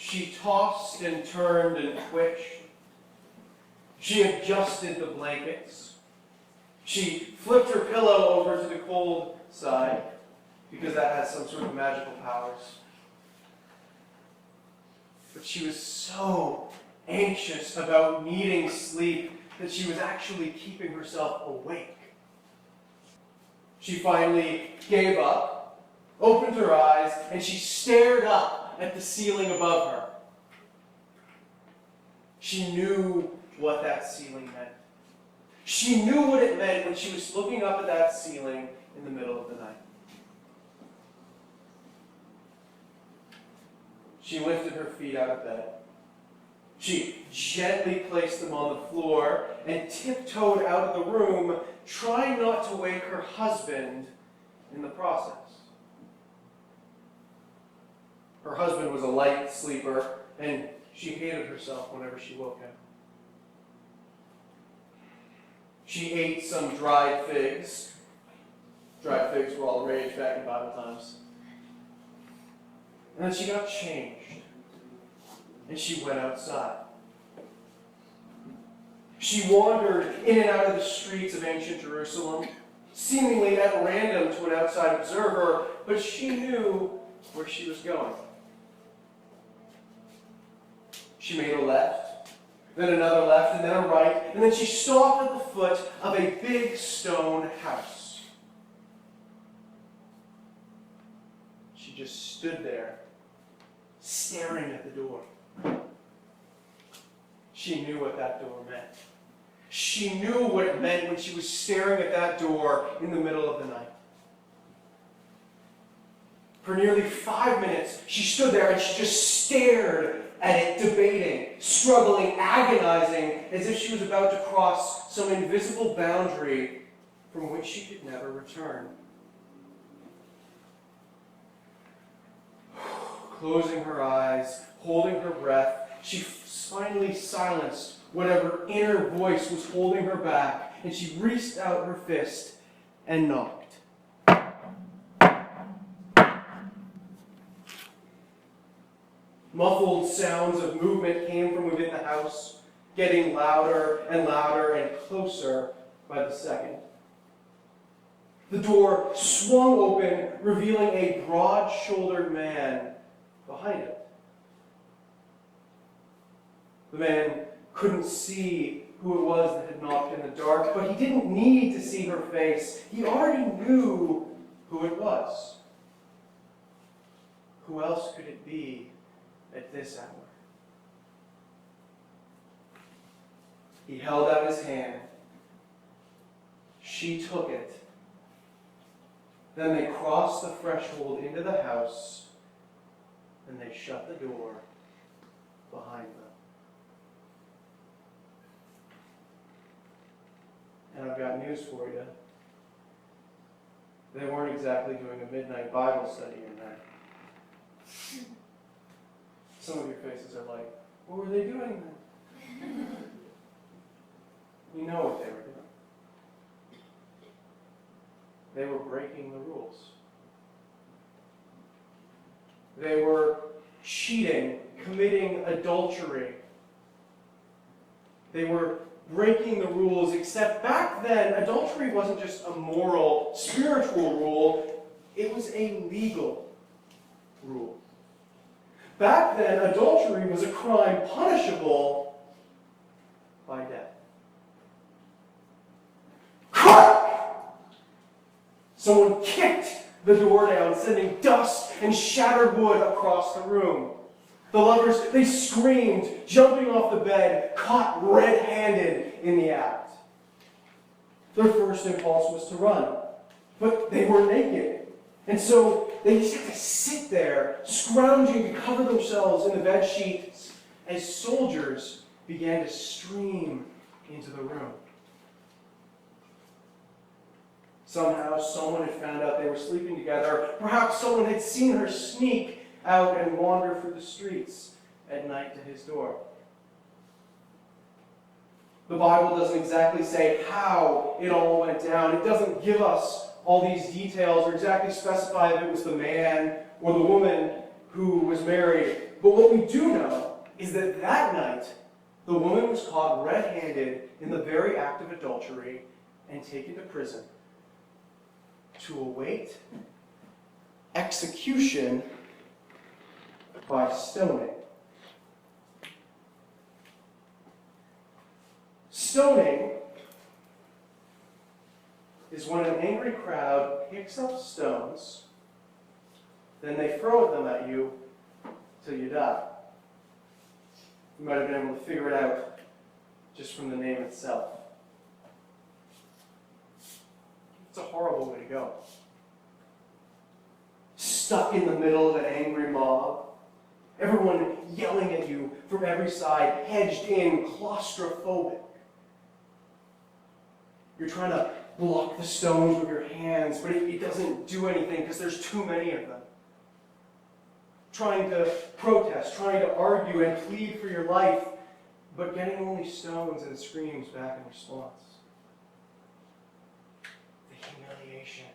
She tossed and turned and twitched. She adjusted the blankets. She flipped her pillow over to the cold side, because that has some sort of magical powers. But she was so anxious about needing sleep that she was actually keeping herself awake. She finally gave up, opened her eyes, and she stared up at the ceiling above her. She knew what that ceiling meant. She knew what it meant when she was looking up at that ceiling in the middle of the night. She lifted her feet out of bed. She gently placed them on the floor and tiptoed out of the room, trying not to wake her husband in the process. Her husband was a light sleeper, and she hated herself whenever she woke him. She ate some dried figs. Dried figs were all the rage back in Bible times. And then she got changed. And she went outside. She wandered in and out of the streets of ancient Jerusalem, seemingly at random to an outside observer, but she knew where she was going. She made a left, then another left, and then a right, and then she stopped at the foot of a big stone house. She just stood there, staring at the door. She knew what that door meant. She knew what it meant when she was staring at that door in the middle of the night. For nearly 5 minutes, she stood there and she just stared at it, debating, struggling, agonizing, as if she was about to cross some invisible boundary from which she could never return. Closing her eyes, holding her breath, she finally silenced whatever inner voice was holding her back, and she reached out her fist and knocked. Muffled sounds of movement came from within the house, getting louder and louder and closer by the second. The door swung open, revealing a broad-shouldered man behind it. The man couldn't see who it was that had knocked in the dark, but he didn't need to see her face. He already knew who it was. Who else could it be at this hour? He held out his hand. She took it. Then they crossed the threshold into the house, and they shut the door behind them. And I've got news for you. They weren't exactly doing a midnight Bible study in there. Some of your faces are like, what were they doing then? You know what they were doing. They were breaking the rules. They were cheating, committing adultery. They were breaking the rules, except back then, adultery wasn't just a moral, spiritual rule, it was a legal rule. Back then, adultery was a crime punishable by death. Crack! Someone kicked the door down, sending dust and shattered wood across the room. The lovers, they screamed, jumping off the bed, caught red-handed in the act. Their first impulse was to run, but they were naked. And so they just had to sit there, scrounging to cover themselves in the bed sheets as soldiers began to stream into the room. Somehow, someone had found out they were sleeping together. Perhaps someone had seen her sneak out and wander through the streets at night to his door. The Bible doesn't exactly say how it all went down. It doesn't give us all these details or exactly specify if it was the man or the woman who was married But what we do know is that that night, the woman was caught red-handed in the very act of adultery and taken to prison to await execution by stoning. Stoning is when an angry crowd picks up stones, then they throw them at you till you die. You might have been able to figure it out just from the name itself. It's a horrible way to go. Stuck in the middle of an angry mob, everyone yelling at you from every side, hedged in, claustrophobic. You're trying to block the stones with your hands, but it doesn't do anything because there's too many of them. Trying to protest, trying to argue and plead for your life, but getting only stones and screams back in response. The humiliation.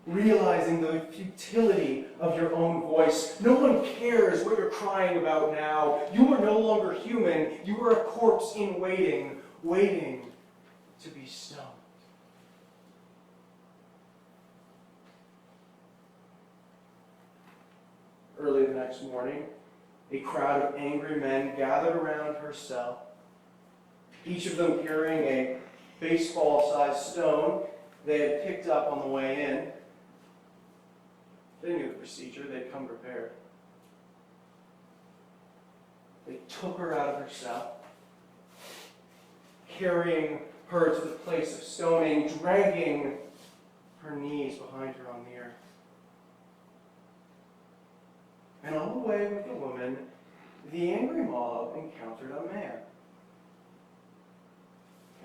Realizing the futility of your own voice. No one cares what you're crying about now. You are no longer human. You are a corpse in waiting, waiting to be stoned. Early the next morning, a crowd of angry men gathered around her cell, each of them carrying a baseball-sized stone they had picked up on the way in. They knew the procedure. They'd come prepared. They took her out of her cell, carrying her to the place of stoning, dragging her knees behind her on the earth. And on the way with the woman, the angry mob encountered a man.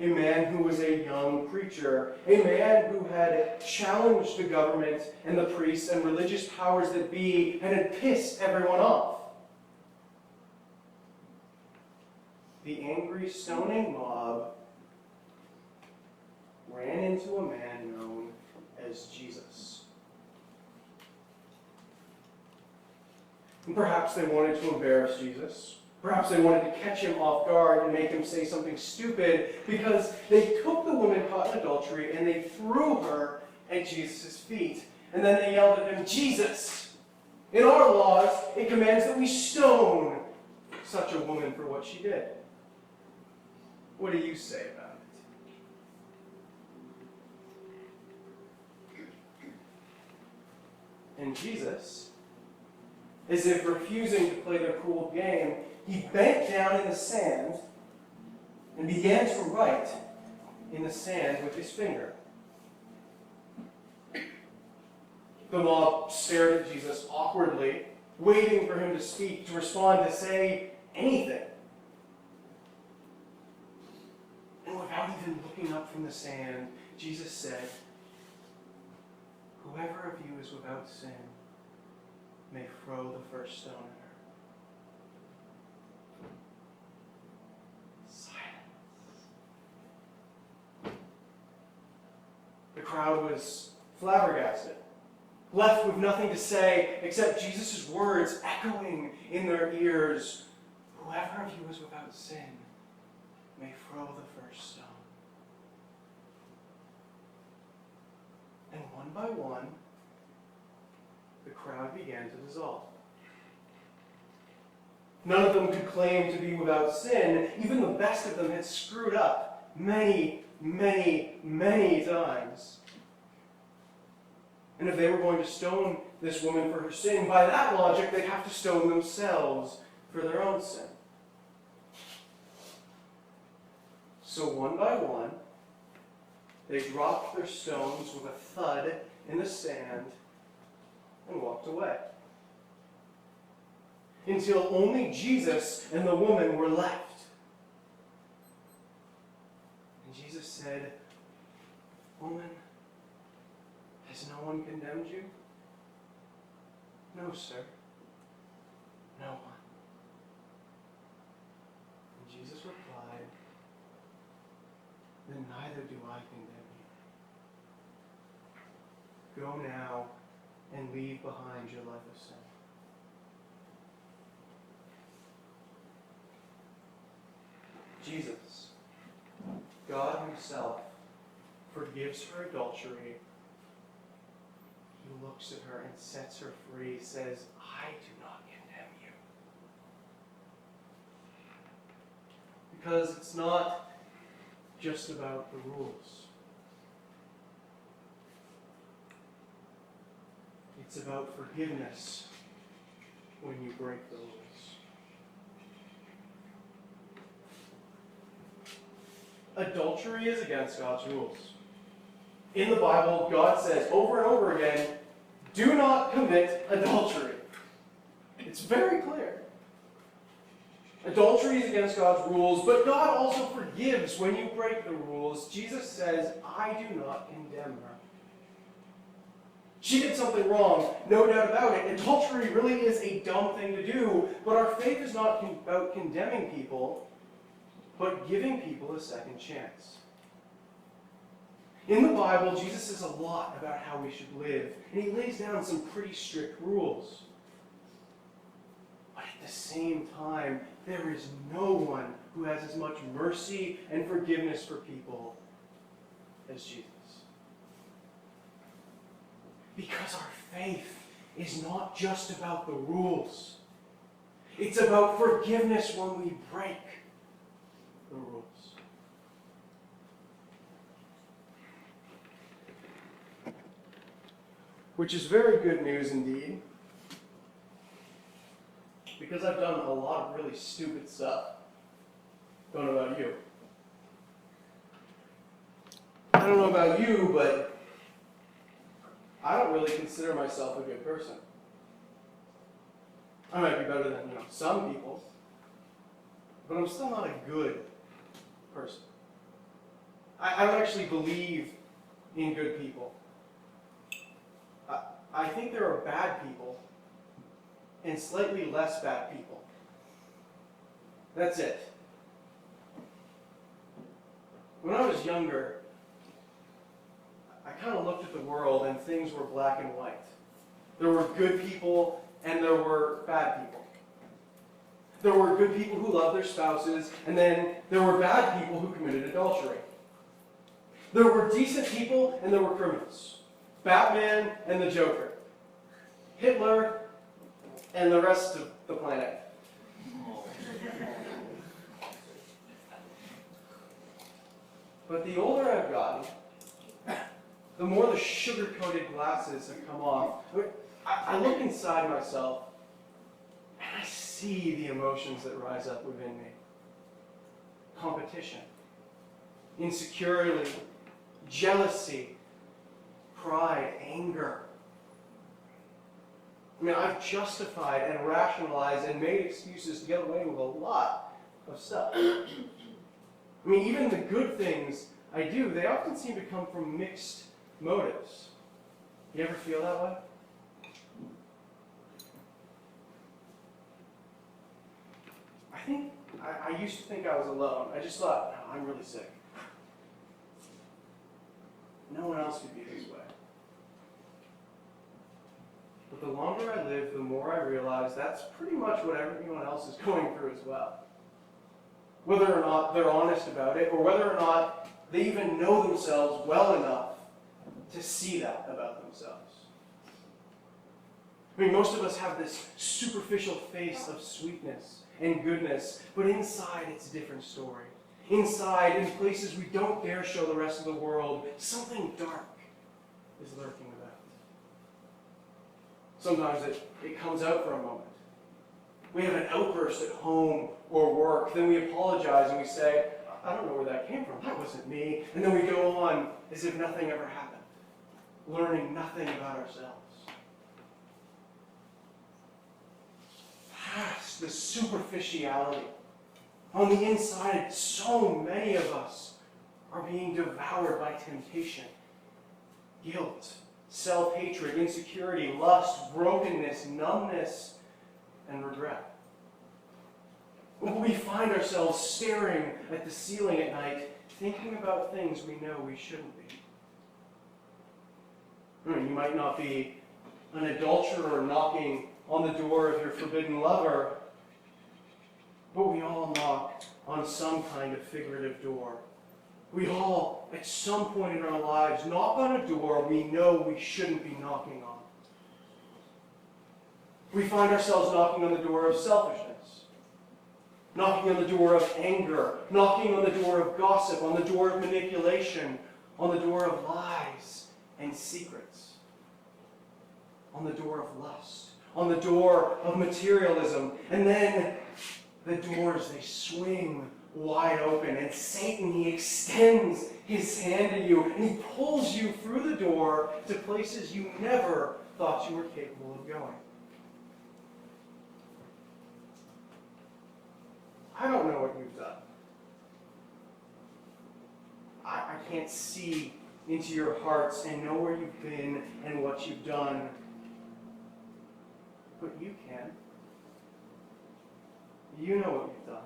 A man who was a young preacher, a man who had challenged the government and the priests and religious powers that be and had pissed everyone off. The angry stoning mob ran into a man known as Jesus. And perhaps they wanted to embarrass Jesus. Perhaps they wanted to catch him off guard and make him say something stupid, because they took the woman caught in adultery and they threw her at Jesus' feet. And then they yelled at him, "Jesus! In our laws, it commands that we stone such a woman for what she did. What do you say about it?" And Jesus, as if refusing to play their cruel game, he bent down in the sand and began to write in the sand with his finger. The mob stared at Jesus awkwardly, waiting for him to speak, to respond, to say anything. And without even looking up from the sand, Jesus said, "Whoever of you is without sin may throw the first stone at her." The crowd was flabbergasted, left with nothing to say except Jesus' words echoing in their ears. "Whoever of you is without sin may throw the first stone." And one by one, the crowd began to dissolve. None of them could claim to be without sin. Even the best of them had screwed up many, many, many times. And if they were going to stone this woman for her sin, by that logic, they'd have to stone themselves for their own sin. So one by one, they dropped their stones with a thud in the sand and walked away, until only Jesus and the woman were left. And Jesus said, "Woman, has no one condemned you?" "No, sir, no one." And Jesus replied, "Then neither do I condemn you. Go now and leave behind your life of sin." Jesus, God himself, forgives her adultery. He looks at her and sets her free, says, I do not condemn you. Because it's not just about the rules. It's about forgiveness when you break the rules. Adultery is against God's rules. In the Bible, God says over and over again, do not commit adultery. It's very clear. Adultery is against God's rules, but God also forgives when you break the rules. Jesus says, I do not condemn her. She did something wrong, no doubt about it. Adultery really is a dumb thing to do, but our faith is not about condemning people, but giving people a second chance. In the Bible, Jesus says a lot about how we should live, and he lays down some pretty strict rules. But at the same time, there is no one who has as much mercy and forgiveness for people as Jesus. Because our faith is not just about the rules. It's about forgiveness when we break the rules. Which is very good news indeed. Because I've done a lot of really stupid stuff. Don't know about you. I don't know about you, but I don't really consider myself a good person. I might be better than, some people, but I'm still not a good person. I don't actually believe in good people. I think there are bad people and slightly less bad people. That's it. When I was younger, I kind of looked at the world and things were black and white. There were good people and there were bad people. There were good people who loved their spouses, and then there were bad people who committed adultery. There were decent people and there were criminals. Batman and the Joker. Hitler and the rest of the planet. But the older I've gotten, the more the sugar-coated glasses have come off. I look inside myself and I see the emotions that rise up within me. Competition, insecurity, jealousy, pride, anger. I've justified and rationalized and made excuses to get away with a lot of stuff. Even the good things I do, they often seem to come from mixed motives. You ever feel that way? I used to think I was alone. I just thought, no, I'm really sick. No one else could be this way. But the longer I live, the more I realize that's pretty much what everyone else is going through as well. Whether or not they're honest about it, or whether or not they even know themselves well enough to see that about themselves. Most of us have this superficial face of sweetness and goodness, but inside it's a different story. Inside, in places we don't dare show the rest of the world, something dark is lurking about. Sometimes it comes out for a moment. We have an outburst at home or work, then we apologize and we say, I don't know where that came from, that wasn't me. And then we go on as if nothing ever happened, learning nothing about ourselves. Past the superficiality. On the inside, so many of us are being devoured by temptation, guilt, self-hatred, insecurity, lust, brokenness, numbness, and regret. We find ourselves staring at the ceiling at night, thinking about things we know we shouldn't be. You might not be an adulterer knocking on the door of your forbidden lover, but we all knock on on some kind of figurative door. We all, at some point in our lives, knock on a door we know we shouldn't be knocking on. We find ourselves knocking on the door of selfishness, knocking on the door of anger, knocking on the door of gossip, on the door of manipulation, on the door of lies and secrets, on the door of lust, on the door of materialism. And then the doors, they swing wide open, and Satan, he extends his hand to you, and he pulls you through the door to places you never thought you were capable of going. I don't know what you've done. I can't see into your hearts and know where you've been and what you've done. But you can. You know what you've done.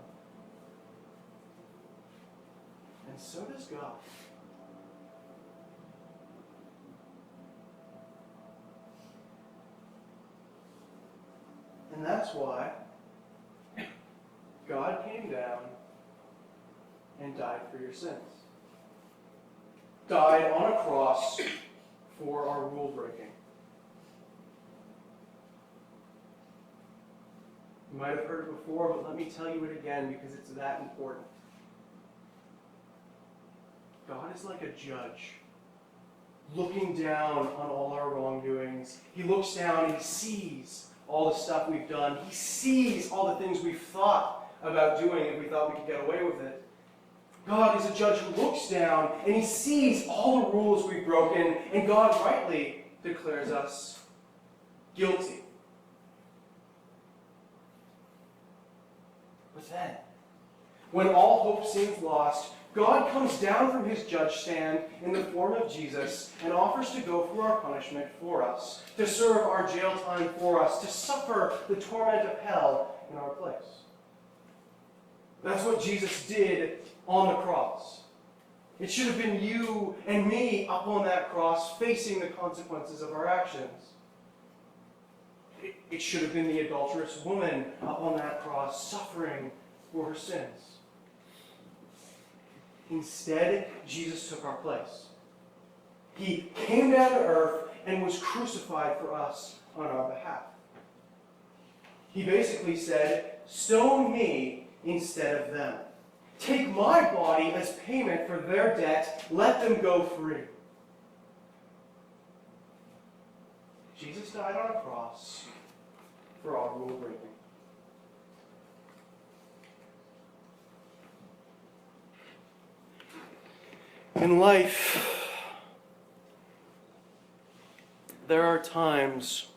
And so does God. And that's why God came down and died for your sins. Died on a cross for our rule breaking. You might have heard it before, but let me tell you it again because it's that important. God is like a judge looking down on all our wrongdoings. He looks down and he sees all the stuff we've done. He sees all the things we've thought about doing if we thought we could get away with it. God is a judge who looks down and he sees all the rules we've broken, and God rightly declares us guilty. But then, when all hope seems lost, God comes down from his judge stand in the form of Jesus and offers to go through our punishment for us, to serve our jail time for us, to suffer the torment of hell in our place. That's what Jesus did on the cross. It should have been you and me up on that cross facing the consequences of our actions. It should have been the adulterous woman up on that cross suffering for her sins. Instead, Jesus took our place. He came down to earth and was crucified for us on our behalf. He basically said, "Stone me instead of them. Take my body as payment for their debt. Let them go free." Jesus died on a cross for our rule breaking. In life, there are times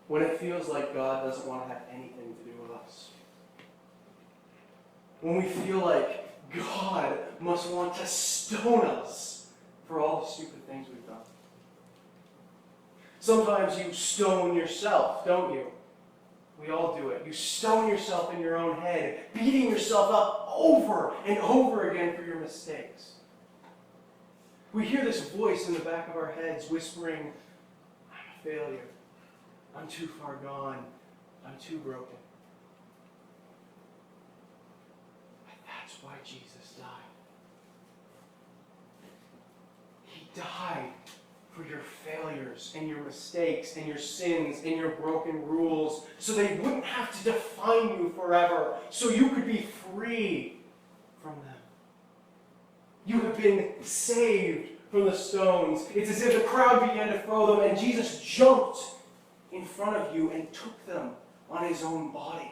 when it feels like God doesn't want to have anything to do with us. When we feel like God must want to stone us for all the stupid things we've done. Sometimes you stone yourself, don't you? We all do it. You stone yourself in your own head, beating yourself up over and over again for your mistakes. We hear this voice in the back of our heads whispering, "I'm a failure. I'm too far gone. I'm too broken." But that's why Jesus died. He died for your failures and your mistakes and your sins and your broken rules, so they wouldn't have to define you forever, so you could be free from them. You have been saved from the stones. It's as if the crowd began to throw them, and Jesus jumped in front of you and took them on his own body.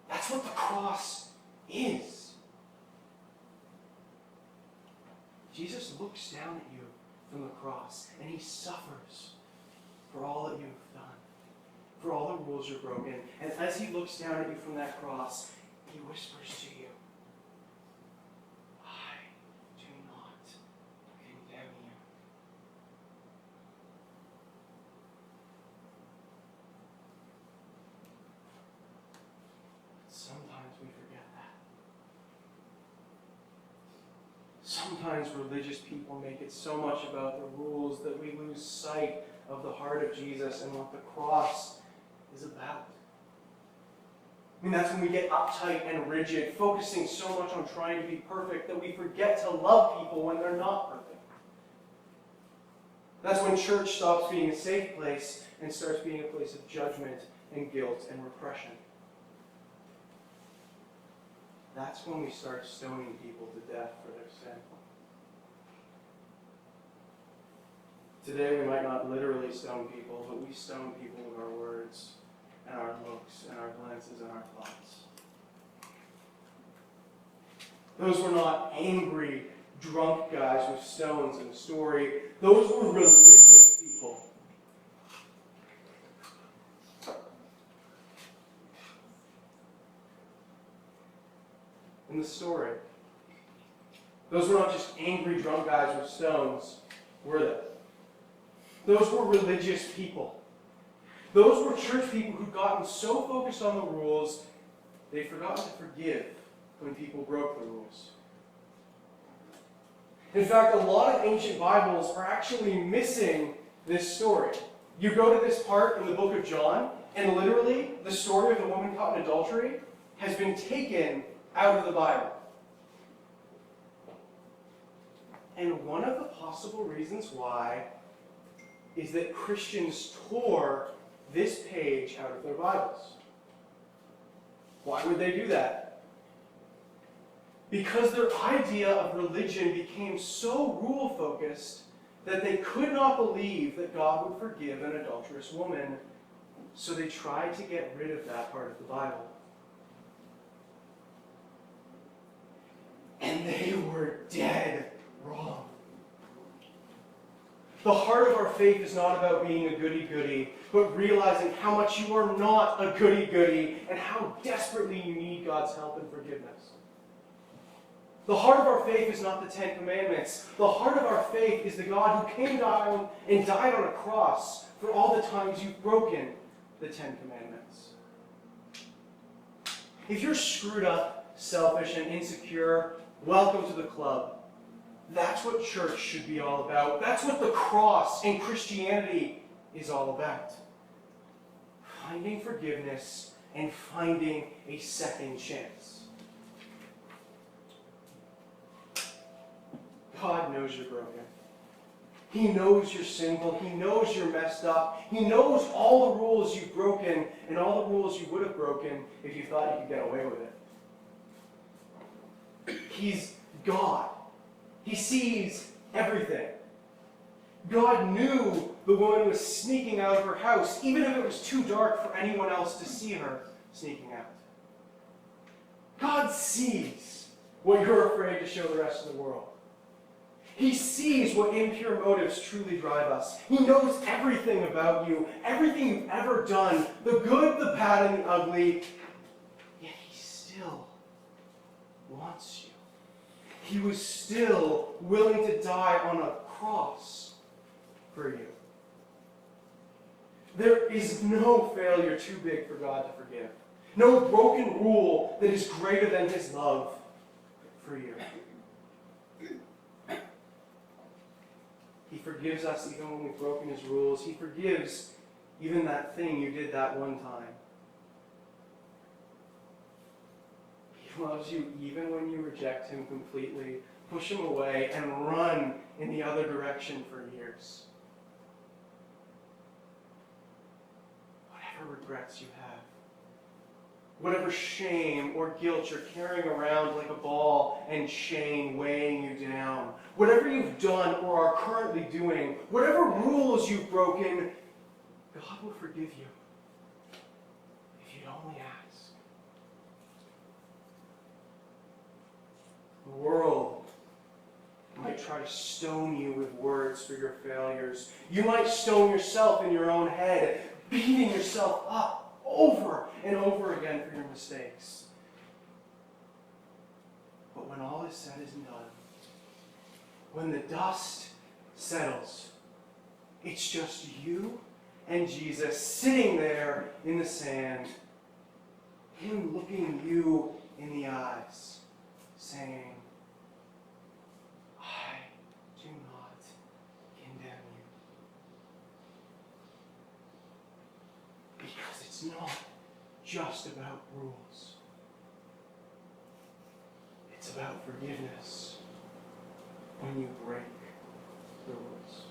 That's what the cross is. Jesus looks down at you from the cross, and he suffers for all that you've done, for all the rules you've broken. And as he looks down at you from that cross, he whispers to you, "I do not condemn you." Sometimes we forget that. Sometimes religious people make it so much about the rules that we lose sight of the heart of Jesus and what the cross is about. I mean, that's when we get uptight and rigid, focusing so much on trying to be perfect that we forget to love people when they're not perfect. That's when church stops being a safe place and starts being a place of judgment and guilt and repression. That's when we start stoning people to death for their sin. Today we might not literally stone people, but we stone people with our words and our looks and our glances and our thoughts. Those were not angry, drunk guys with stones in the story. Those were religious people. In the story, those were not just angry, drunk guys with stones, were they? Those were religious people. Those were church people who'd gotten so focused on the rules, they'd forgotten to forgive when people broke the rules. In fact, a lot of ancient Bibles are actually missing this story. You go to this part in the book of John, and literally, the story of the woman caught in adultery has been taken out of the Bible. And one of the possible reasons why is that Christians tore this page out of their Bibles. Why would they do that? Because their idea of religion became so rule-focused that they could not believe that God would forgive an adulterous woman, so they tried to get rid of that part of the Bible. And they were dead wrong. The heart of our faith is not about being a goody-goody, but realizing how much you are not a goody-goody and how desperately you need God's help and forgiveness. The heart of our faith is not the Ten Commandments. The heart of our faith is the God who came down and died on a cross for all the times you've broken the Ten Commandments. If you're screwed up, selfish, and insecure, welcome to the club. That's what church should be all about. That's what the cross and Christianity is all about. Finding forgiveness and finding a second chance. God knows you're broken. He knows you're sinful. He knows you're messed up. He knows all the rules you've broken and all the rules you would have broken if you thought you could get away with it. He's God. He sees everything. God knew the woman was sneaking out of her house, even if it was too dark for anyone else to see her sneaking out. God sees what you're afraid to show the rest of the world. He sees what impure motives truly drive us. He knows everything about you, everything you've ever done, the good, the bad, and the ugly, yet He still wants you. He was still willing to die on a cross for you. There is no failure too big for God to forgive. No broken rule that is greater than His love for you. He forgives us even when we've broken His rules. He forgives even that thing you did that one time. He loves you even when you reject Him completely, push Him away, and run in the other direction for years. Whatever regrets you have, whatever shame or guilt you're carrying around like a ball and chain weighing you down, whatever you've done or are currently doing, whatever rules you've broken, God will forgive you if you'd only ask. The world might try to stone you with words for your failures. You might stone yourself in your own head, beating yourself up over and over again for your mistakes. But when all is said and done, when the dust settles, it's just you and Jesus sitting there in the sand, Him looking you in the eyes, saying, I do not condemn you. Because it's not just about rules. It's about forgiveness when you break the rules.